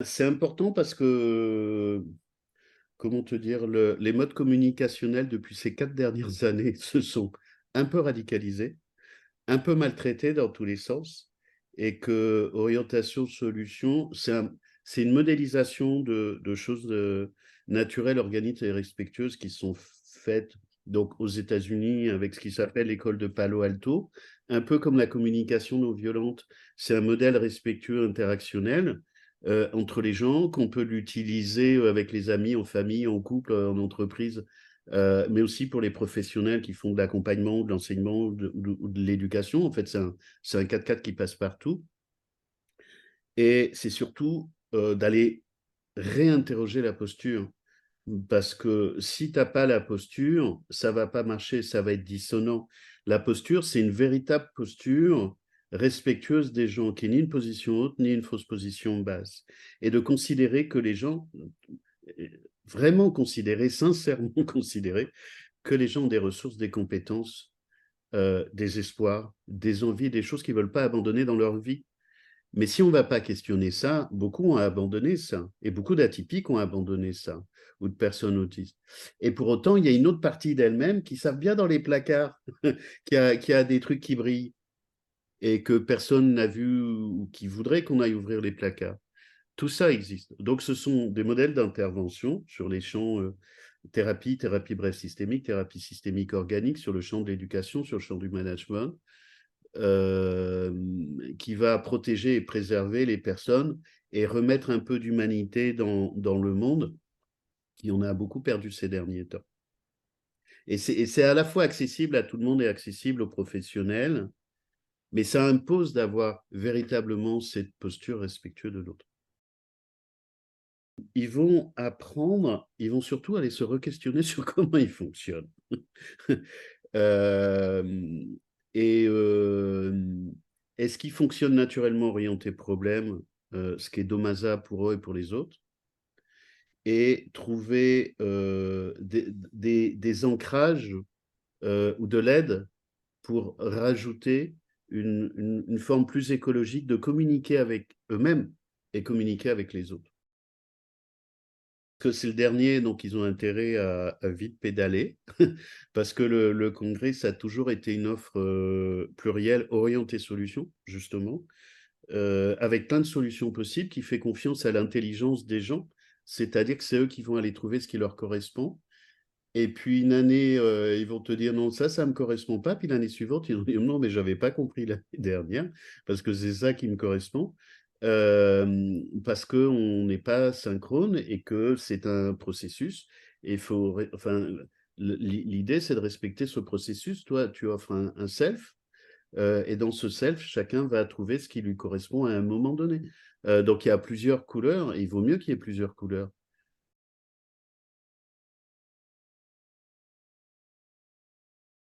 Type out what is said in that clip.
C'est important parce que, comment te dire, les modes communicationnels depuis ces 4 dernières années se sont un peu radicalisés, un peu maltraités dans tous les sens et que orientation solution, c'est une modélisation de choses naturelles, organiques et respectueuses qui sont faites donc aux États-Unis avec ce qui s'appelle l'école de Palo Alto, un peu comme la communication non violente. C'est un modèle respectueux interactionnel entre les gens, qu'on peut l'utiliser avec les amis, en famille, en couple, en entreprise, mais aussi pour les professionnels qui font de l'accompagnement, de l'enseignement ou de l'éducation. En fait, c'est un 4x4 qui passe partout. Et c'est surtout d'aller réinterroger la posture. Parce que si tu n'as pas la posture, ça ne va pas marcher, ça va être dissonant. La posture, c'est une véritable posture respectueuse des gens, qui n'est ni une position haute, ni une fausse position basse. Et de considérer que les gens, vraiment considérer, sincèrement considérer, que les gens ont des ressources, des compétences, des espoirs, des envies, des choses qu'ils ne veulent pas abandonner dans leur vie. Mais si on ne va pas questionner ça, beaucoup ont abandonné ça. Et beaucoup d'atypiques ont abandonné ça, ou de personnes autistes. Et pour autant, il y a une autre partie d'elles-mêmes qui savent bien dans les placards qu'il y a des trucs qui brillent et que personne n'a vu ou qui voudrait qu'on aille ouvrir les placards. Tout ça existe. Donc, ce sont des modèles d'intervention sur les champs thérapie brève systémique, thérapie systémique organique, sur le champ de l'éducation, sur le champ du management, euh, qui va protéger et préserver les personnes et remettre un peu d'humanité dans le monde, qui en a beaucoup perdu ces derniers temps. Et c'est à la fois accessible à tout le monde et accessible aux professionnels, mais ça impose d'avoir véritablement cette posture respectueuse de l'autre. Ils vont apprendre, ils vont surtout aller se re-questionner sur comment ils fonctionnent. euh, et est-ce qu'ils fonctionnent naturellement orientés problème, ce qui est dommageable pour eux et pour les autres, et trouver des ancrages ou de l'aide pour rajouter une forme plus écologique de communiquer avec eux-mêmes et communiquer avec les autres. Que c'est le dernier, donc ils ont intérêt à vite pédaler, parce que le congrès, ça a toujours été une offre plurielle, orientée solution, justement, avec plein de solutions possibles, qui fait confiance à l'intelligence des gens, c'est-à-dire que c'est eux qui vont aller trouver ce qui leur correspond. Et puis une année, ils vont te dire non, ça ne me correspond pas. Puis l'année suivante, ils vont dire non, mais je n'avais pas compris l'année dernière, parce que c'est ça qui me correspond. Parce qu'on n'est pas synchrone et que c'est un processus. Et enfin, l'idée, c'est de respecter ce processus. Toi, tu offres un self, et dans ce self, chacun va trouver ce qui lui correspond à un moment donné. Donc il y a plusieurs couleurs, et il vaut mieux qu'il y ait plusieurs couleurs.